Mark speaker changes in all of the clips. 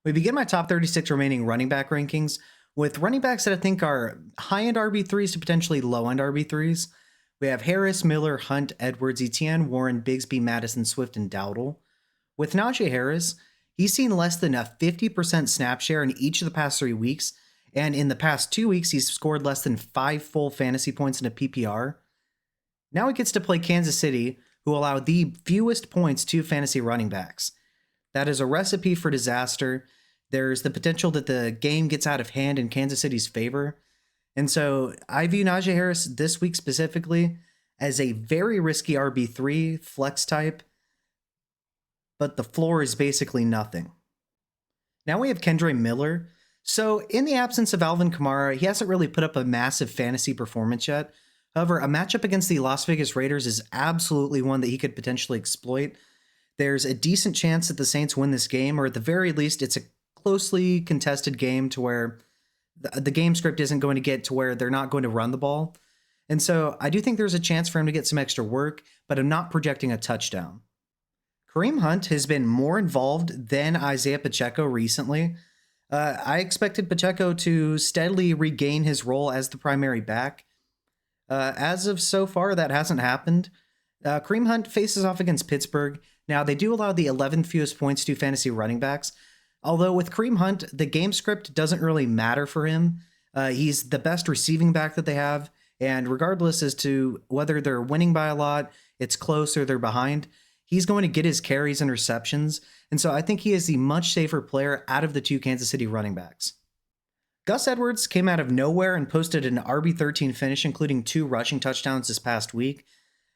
Speaker 1: We begin my top 36 remaining running back rankings with running backs that I think are high end RB3s to potentially low end RB3s. We have Harris, Miller, Hunt, Edwards, Etienne, Warren, Bigsby, Madison, Swift, and Dowdle. With Najee Harris, he's seen less than a 50% snap share in each of the past 3 weeks. And in the past 2 weeks, he's scored less than 5 full fantasy points in a PPR. Now he gets to play Kansas City, who allow the fewest points to fantasy running backs. That is a recipe for disaster. There's the potential that the game gets out of hand in Kansas City's favor. And so I view Najee Harris this week specifically as a very risky RB3 flex type, but the floor is basically nothing. Now we have Kendre Miller. So in the absence of Alvin Kamara, he hasn't really put up a massive fantasy performance yet. However, a matchup against the Las Vegas Raiders is absolutely one that he could potentially exploit. There's a decent chance that the Saints win this game, or at the very least, it's a closely contested game to where the game script isn't going to get to where they're not going to run the ball. And so I do think there's a chance for him to get some extra work, but I'm not projecting a touchdown. Kareem Hunt has been more involved than Isaiah Pacheco recently. I expected Pacheco to steadily regain his role as the primary back. As of so far, that hasn't happened. Kareem Hunt faces off against Pittsburgh. Now, they do allow the 11th fewest points to fantasy running backs. Although with Kareem Hunt, the game script doesn't really matter for him. He's the best receiving back that they have. And regardless as to whether they're winning by a lot, it's close, or they're behind, he's going to get his carries and receptions. And so I think he is the much safer player out of the two Kansas City running backs. Gus Edwards came out of nowhere and posted an RB13 finish, including 2 rushing touchdowns this past week.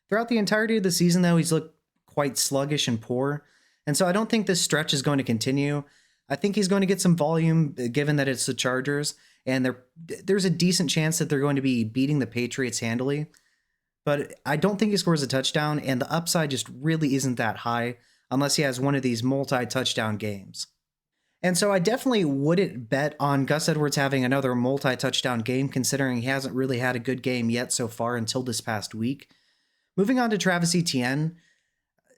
Speaker 1: Throughout the entirety of the season, though, he's looked quite sluggish and poor. And so I don't think this stretch is going to continue. I think he's going to get some volume given that it's the Chargers, and there's a decent chance that they're going to be beating the Patriots handily. But I don't think he scores a touchdown, and the upside just really isn't that high unless he has one of these multi-touchdown games. And so I definitely wouldn't bet on Gus Edwards having another multi-touchdown game, considering he hasn't really had a good game yet so far until this past week. Moving on to Travis Etienne.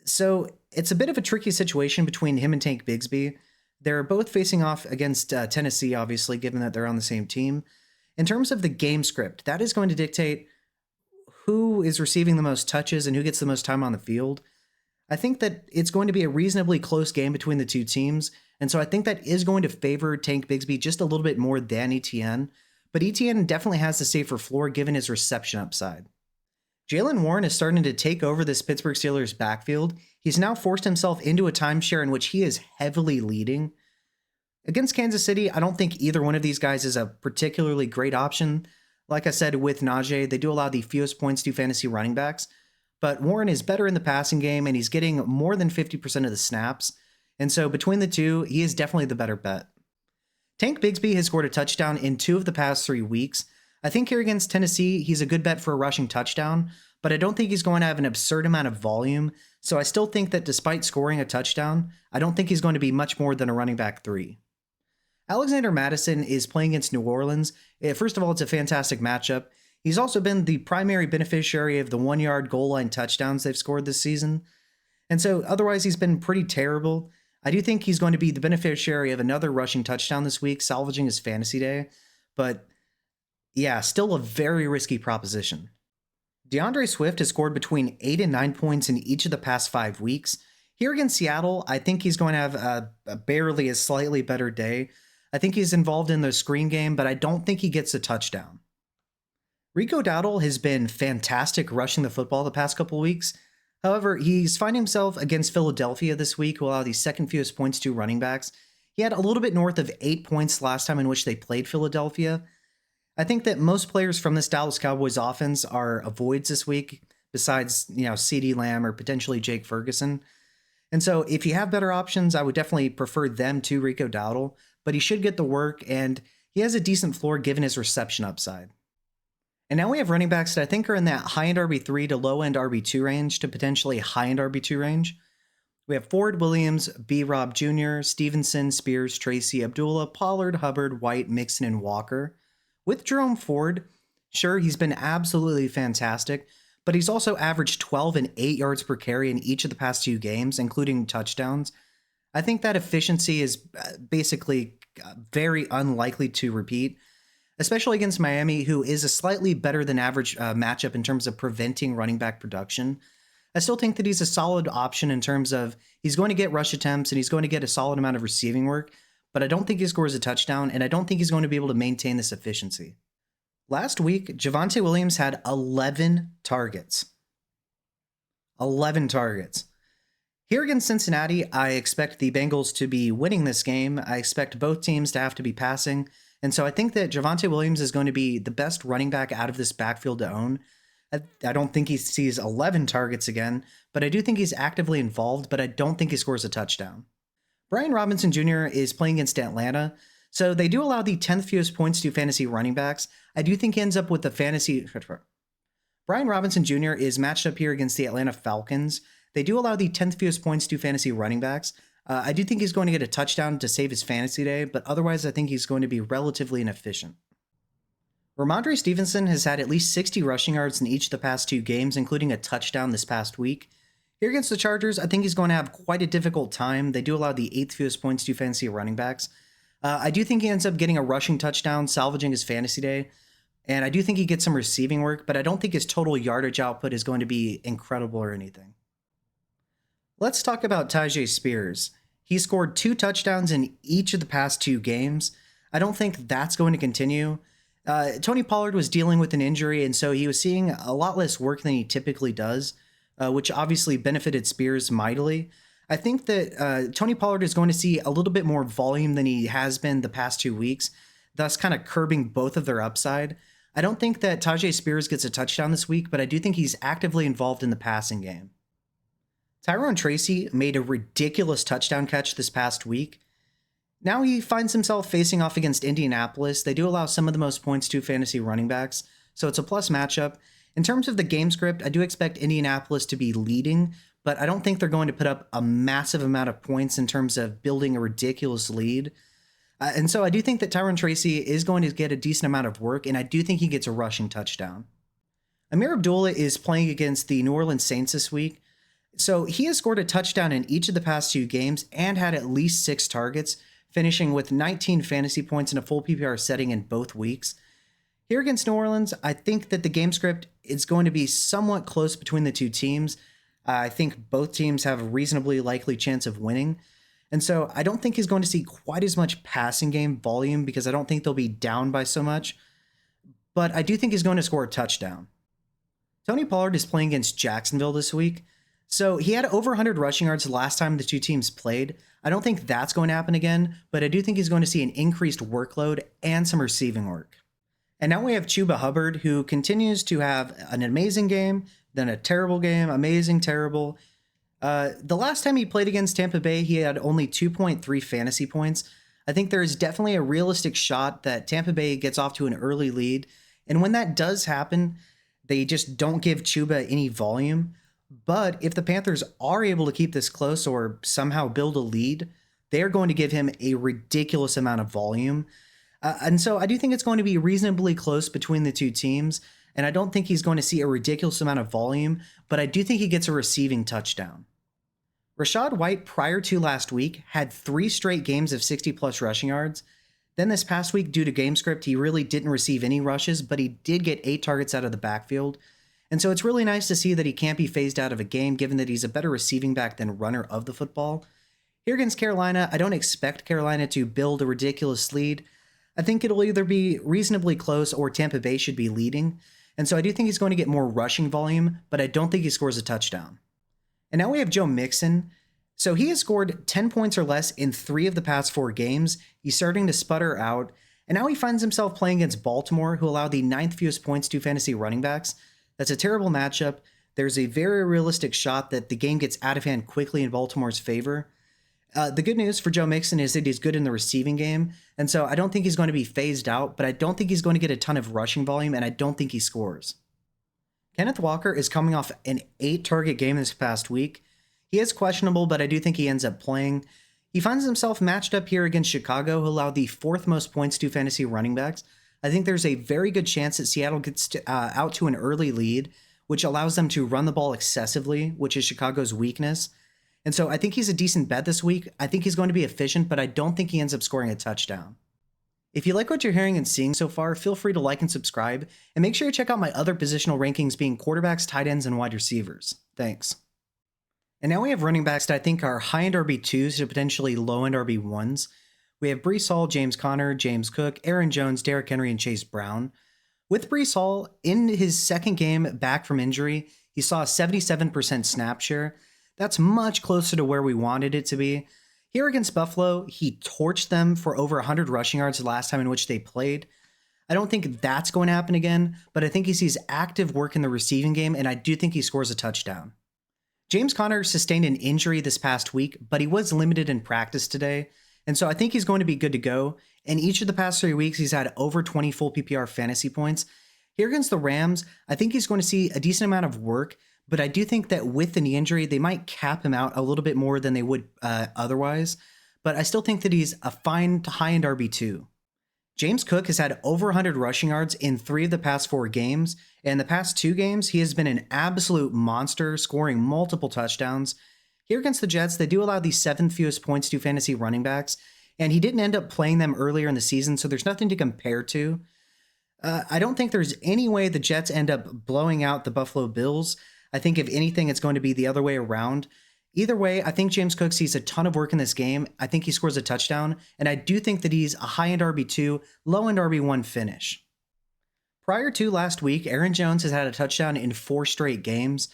Speaker 1: So it's a bit of a tricky situation between him and Tank Bigsby. They're both facing off against Tennessee, obviously, given that they're on the same team. In terms of the game script, that is going to dictate who is receiving the most touches and who gets the most time on the field. I think that it's going to be a reasonably close game between the two teams, and so I think that is going to favor Tank Bigsby just a little bit more than Etienne, but Etienne definitely has the safer floor given his reception upside. Jaylen Warren is starting to take over this Pittsburgh Steelers backfield. He's now forced himself into a timeshare in which he is heavily leading. Against Kansas City, I don't think either one of these guys is a particularly great option. Like I said, with Najee, they do allow the fewest points to fantasy running backs, but Warren is better in the passing game, and he's getting more than 50% of the snaps. And so between the two, he is definitely the better bet. Tank Bigsby has scored a touchdown in 2 of the past 3 weeks. I think here against Tennessee, he's a good bet for a rushing touchdown, but I don't think he's going to have an absurd amount of volume. So I still think that despite scoring a touchdown, I don't think he's going to be much more than a running back 3. Alexander Mattison is playing against New Orleans. First of all, it's a fantastic matchup. He's also been the primary beneficiary of the 1-yard goal line touchdowns they've scored this season. And so otherwise, he's been pretty terrible. I do think he's going to be the beneficiary of another rushing touchdown this week, salvaging his fantasy day. But yeah, still a very risky proposition. DeAndre Swift has scored between 8 and 9 points in each of the past 5 weeks. Here against Seattle, I think he's going to have a slightly better day. I think he's involved in the screen game, but I don't think he gets a touchdown. Rico Dowdle has been fantastic rushing the football the past couple weeks. However, he's finding himself against Philadelphia this week, who allow the second fewest points to running backs. He had a little bit north of 8 points last time in which they played Philadelphia. I think that most players from this Dallas Cowboys offense are avoids this week, besides, CeeDee Lamb or potentially Jake Ferguson. And so if you have better options, I would definitely prefer them to Rico Dowdle, but he should get the work, and he has a decent floor given his reception upside. And now we have running backs that I think are in that high-end RB3 to low-end RB2 range to potentially high-end RB2 range. We have Ford, Williams, B. Rob Jr., Stevenson, Spears, Tracy, Abdullah, Pollard, Hubbard, White, Mixon, and Walker. With Jerome Ford, sure, he's been absolutely fantastic, but he's also averaged 12 and 8 yards per carry in each of the past 2 games, including touchdowns. I think that efficiency is basically very unlikely to repeat, especially against Miami, who is a slightly better than average matchup in terms of preventing running back production. I still think that he's a solid option in terms of he's going to get rush attempts and he's going to get a solid amount of receiving work, but I don't think he scores a touchdown, and I don't think he's going to be able to maintain this efficiency. Last week, Javonte Williams had 11 targets. 11 targets. Here against Cincinnati, I expect the Bengals to be winning this game. I expect both teams to have to be passing. And so I think that Javonte Williams is going to be the best running back out of this backfield to own. I don't think he sees 11 targets again, but I do think he's actively involved, but I don't think he scores a touchdown. Brian Robinson Jr. is playing against Atlanta, so they do allow the 10th fewest points to fantasy running backs. I do think he ends up with the fantasy... Brian Robinson Jr. is matched up here against the Atlanta Falcons. They do allow the 10th fewest points to fantasy running backs. I do think he's going to get a touchdown to save his fantasy day, but otherwise I think he's going to be relatively inefficient. Ramondre Stevenson has had at least 60 rushing yards in each of the past 2 games, including a touchdown this past week. Here against the Chargers, I think he's going to have quite a difficult time. They do allow the 8th fewest points to fantasy running backs. I do think he ends up getting a rushing touchdown, salvaging his fantasy day. And I do think he gets some receiving work, but I don't think his total yardage output is going to be incredible or anything. Let's talk about Tyjae Spears. He scored 2 touchdowns in each of the past 2 games. I don't think that's going to continue. Tony Pollard was dealing with an injury, and so he was seeing a lot less work than he typically does, which obviously benefited Spears mightily. I think that Tony Pollard is going to see a little bit more volume than he has been the past 2 weeks, thus kind of curbing both of their upside. I don't think that Tyjae Spears gets a touchdown this week, but I do think he's actively involved in the passing game. Tyrone Tracy made a ridiculous touchdown catch this past week. Now he finds himself facing off against Indianapolis. They do allow some of the most points to fantasy running backs, so it's a plus matchup. In terms of the game script, I do expect Indianapolis to be leading, but I don't think they're going to put up a massive amount of points in terms of building a ridiculous lead. And so I do think that Tyrone Tracy is going to get a decent amount of work, and I do think he gets a rushing touchdown. Ameer Abdullah is playing against the New Orleans Saints this week. So he has scored a touchdown in each of the past 2 games and had at least 6 targets, finishing with 19 fantasy points in a full PPR setting in both weeks. Here against New Orleans, I think that the game script is going to be somewhat close between the 2 teams. I think both teams have a reasonably likely chance of winning. And so I don't think he's going to see quite as much passing game volume because I don't think they'll be down by so much. But I do think he's going to score a touchdown. Tony Pollard is playing against Jacksonville this week. So he had over 100 rushing yards the last time the 2 teams played. I don't think that's going to happen again, but I do think he's going to see an increased workload and some receiving work. And now we have Chuba Hubbard, who continues to have an amazing game, then a terrible game, amazing, terrible. The last time he played against Tampa Bay, he had only 2.3 fantasy points. I think there is definitely a realistic shot that Tampa Bay gets off to an early lead. And when that does happen, they just don't give Chuba any volume. But if the Panthers are able to keep this close or somehow build a lead, they're going to give him a ridiculous amount of volume. And so I do think it's going to be reasonably close between the 2 teams. And I don't think he's going to see a ridiculous amount of volume, but I do think he gets a receiving touchdown. Rachaad White, prior to last week, had 3 straight games of 60-plus rushing yards. Then this past week, due to game script, he really didn't receive any rushes, but he did get 8 targets out of the backfield. And so it's really nice to see that he can't be phased out of a game, given that he's a better receiving back than runner of the football. Here against Carolina, I don't expect Carolina to build a ridiculous lead. I think it'll either be reasonably close or Tampa Bay should be leading. And so I do think he's going to get more rushing volume, but I don't think he scores a touchdown. And now we have Joe Mixon. So he has scored 10 points or less in 3 of the past 4 games. He's starting to sputter out. And now he finds himself playing against Baltimore, who allow the 9th fewest points to fantasy running backs. That's a terrible matchup. There's a very realistic shot that the game gets out of hand quickly in Baltimore's favor. The good news for Joe Mixon is that he's good in the receiving game, and so I don't think he's going to be phased out, but I don't think he's going to get a ton of rushing volume, and I don't think he scores. Kenneth Walker is coming off an 8-target game this past week. He is questionable, but I do think he ends up playing. He finds himself matched up here against Chicago, who allowed the 4th most points to fantasy running backs. I think there's a very good chance that Seattle gets out to an early lead, which allows them to run the ball excessively, which is Chicago's weakness. And so I think he's a decent bet this week. I think he's going to be efficient, but I don't think he ends up scoring a touchdown. If you like what you're hearing and seeing so far, feel free to like and subscribe, and make sure you check out my other positional rankings being quarterbacks, tight ends, and wide receivers. Thanks. And now we have running backs that I think are high-end RB2s to potentially low-end RB1s. We have Breece Hall, James Conner, James Cook, Aaron Jones, Derrick Henry, and Chase Brown. With Breece Hall, in his second game back from injury, he saw a 77% snap share. That's much closer to where we wanted it to be. Here against Buffalo, he torched them for over 100 rushing yards the last time in which they played. I don't think that's going to happen again, but I think he sees active work in the receiving game, and I do think he scores a touchdown. James Conner sustained an injury this past week, but he was limited in practice today, and so I think he's going to be good to go. In each of the past 3 weeks, he's had over 20 full PPR fantasy points. Here against the Rams, I think he's going to see a decent amount of work, but I do think that with the knee injury, they might cap him out a little bit more than they would otherwise. But I still think that he's a fine to high-end RB2. James Cook has had over 100 rushing yards in 3 of the past 4 games. And the past 2 games, he has been an absolute monster, scoring multiple touchdowns. Here against the Jets, they do allow the 7th fewest points to fantasy running backs, and he didn't end up playing them earlier in the season, so there's nothing to compare to. I don't think there's any way the Jets end up blowing out the Buffalo Bills. I think if anything, it's going to be the other way around. Either way, I think James Cook sees a ton of work in this game. I think he scores a touchdown, and I do think that he's a high-end RB2, low-end RB1 finish. Prior to last week, Aaron Jones has had a touchdown in 4 straight games.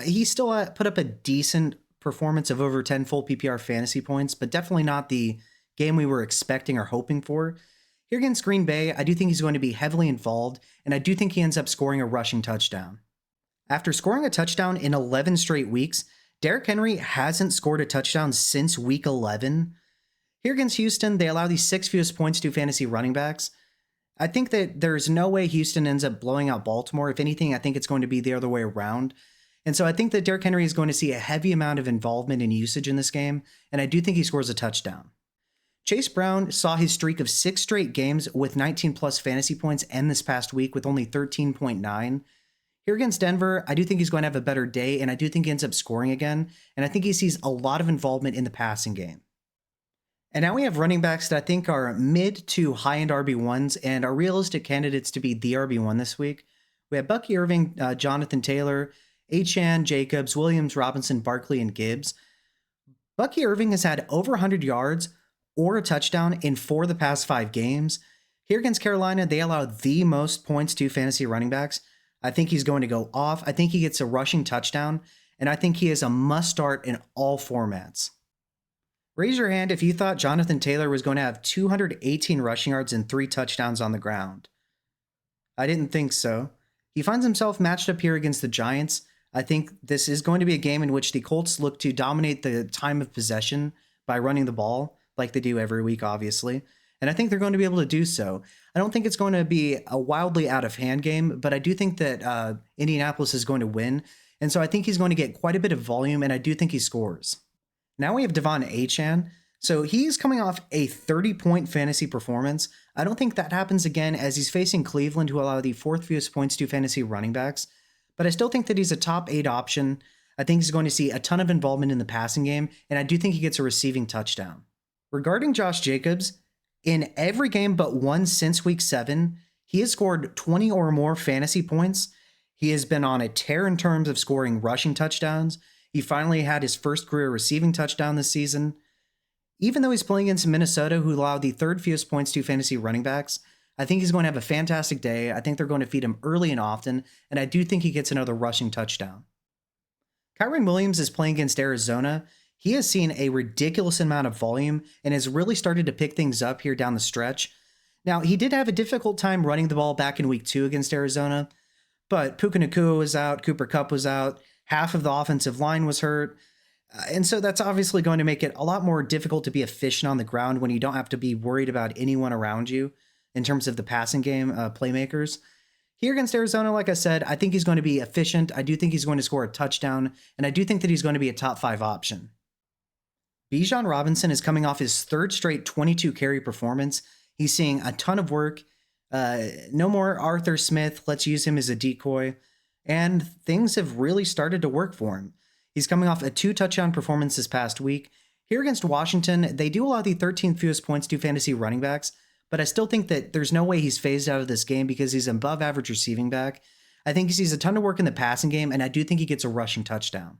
Speaker 1: He still put up a decent performance of over 10 full PPR fantasy points, but definitely not the game we were expecting or hoping for. Here against Green Bay, I do think he's going to be heavily involved, and I do think he ends up scoring a rushing touchdown. After scoring a touchdown in 11 straight weeks, Derrick Henry hasn't scored a touchdown since week 11. Here against Houston, they allow the 6th fewest points to fantasy running backs. I think that there's no way Houston ends up blowing out Baltimore. If anything, I think it's going to be the other way around. And so I think that Derrick Henry is going to see a heavy amount of involvement and usage in this game, and I do think he scores a touchdown. Chase Brown saw his streak of 6 straight games with 19-plus fantasy points end this past week with only 13.9. Here against Denver, I do think he's going to have a better day, and I do think he ends up scoring again, and I think he sees a lot of involvement in the passing game. And now we have running backs that I think are mid to high-end RB1s and are realistic candidates to be the RB1 this week. We have Bucky Irving, Jonathan Taylor, Achane, Jacobs, Williams, Robinson, Barkley, and Gibbs. Bucky Irving has had over 100 yards or a touchdown in 4 of the past 5 games. Here against Carolina, they allow the most points to fantasy running backs. I think he's going to go off. I think he gets a rushing touchdown, and I think he is a must-start in all formats. Raise your hand if you thought Jonathan Taylor was going to have 218 rushing yards and 3 touchdowns on the ground. I didn't think so. He finds himself matched up here against the Giants. I think this is going to be a game in which the Colts look to dominate the time of possession by running the ball, like they do every week, obviously. And I think they're going to be able to do so. I don't think it's going to be a wildly out-of-hand game, but I do think that Indianapolis is going to win. And so I think he's going to get quite a bit of volume, and I do think he scores. Now we have Devon Achane. So he's coming off a 30-point fantasy performance. I don't think that happens again as he's facing Cleveland, who allow the 4th fewest points to fantasy running backs. But I still think that he's a top 8 option. I think he's going to see a ton of involvement in the passing game, and I do think he gets a receiving touchdown. Regarding Josh Jacobs, in every game but one since week 7, he has scored 20 or more fantasy points. He has been on a tear in terms of scoring rushing touchdowns. He finally had his first career receiving touchdown this season. Even though he's playing against Minnesota, who allowed the 3rd fewest points to fantasy running backs, I think he's going to have a fantastic day. I think they're going to feed him early and often, and I do think he gets another rushing touchdown. Kyren Williams is playing against Arizona. He has seen a ridiculous amount of volume and has really started to pick things up here down the stretch. Now, he did have a difficult time running the ball back in week 2 against Arizona, but Puka Nacua was out, Cooper Kupp was out, half of the offensive line was hurt. And so that's obviously going to make it a lot more difficult to be efficient on the ground when you don't have to be worried about anyone around you in terms of the passing game playmakers. Here against Arizona, like I said, I think he's going to be efficient. I do think he's going to score a touchdown, and I do think that he's going to be a top 5 option. Bijan Robinson is coming off his 3rd straight 22 carry performance. He's seeing a ton of work. No more Arthur Smith. Let's use him as a decoy. And things have really started to work for him. He's coming off a 2-touchdown performance this past week. Here against Washington, they do allow the 13th fewest points to fantasy running backs, but I still think that there's no way he's phased out of this game because he's an above average receiving back. I think he sees a ton of work in the passing game, and I do think he gets a rushing touchdown.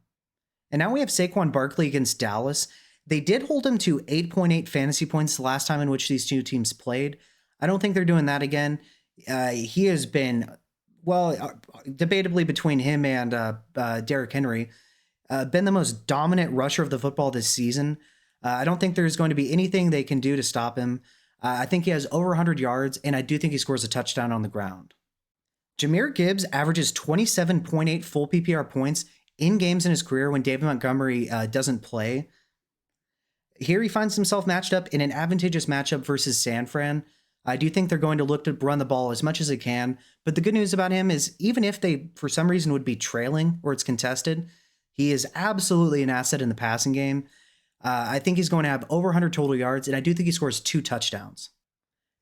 Speaker 1: And now we have Saquon Barkley against Dallas. They did hold him to 8.8 fantasy points the last time in which these two teams played. I don't think they're doing that again. He has been, well, debatably between him and Derrick Henry, been the most dominant rusher of the football this season. I don't think there's going to be anything they can do to stop him. I think he has over 100 yards, and I do think he scores a touchdown on the ground. Jahmyr Gibbs averages 27.8 full PPR points in games in his career when David Montgomery doesn't play. Here he finds himself matched up in an advantageous matchup versus San Fran. I do think they're going to look to run the ball as much as they can, but the good news about him is even if they, for some reason, would be trailing or it's contested, he is absolutely an asset in the passing game. I think he's going to have over 100 total yards, and I do think he scores 2 touchdowns.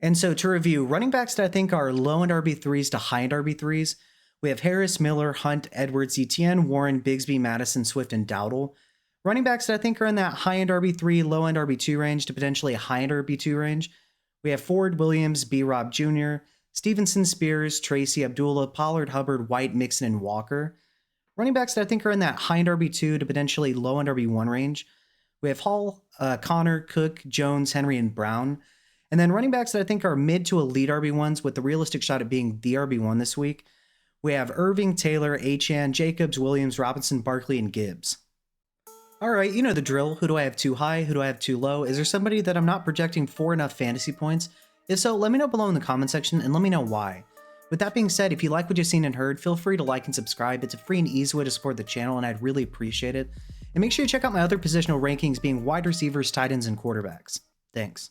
Speaker 1: And so to review, running backs that I think are low-end RB3s to high-end RB3s, we have Harris, Miller, Hunt, Edwards, Etienne, Warren, Bigsby, Madison, Swift, and Dowdle. Running backs that I think are in that high-end RB3, low-end RB2 range to potentially a high-end RB2 range, we have Ford, Williams, B-Rob Jr., Stevenson, Spears, Tracy, Abdullah, Pollard, Hubbard, White, Mixon, and Walker. Running backs that I think are in that high-end RB2 to potentially low-end RB1 range, we have Hall, Connor, Cook, Jones, Henry, and Brown. And then running backs that I think are mid to elite RB1s with the realistic shot at being the RB1 this week, we have Irving, Taylor, Achane, Jacobs, Williams, Robinson, Barkley, and Gibbs. All right, you know the drill. Who do I have too high? Who do I have too low? Is there somebody that I'm not projecting for enough fantasy points? If so, let me know below in the comment section and let me know why. With that being said, if you like what you've seen and heard, feel free to like and subscribe. It's a free and easy way to support the channel, and I'd really appreciate it. And make sure you check out my other positional rankings being wide receivers, tight ends, and quarterbacks. Thanks.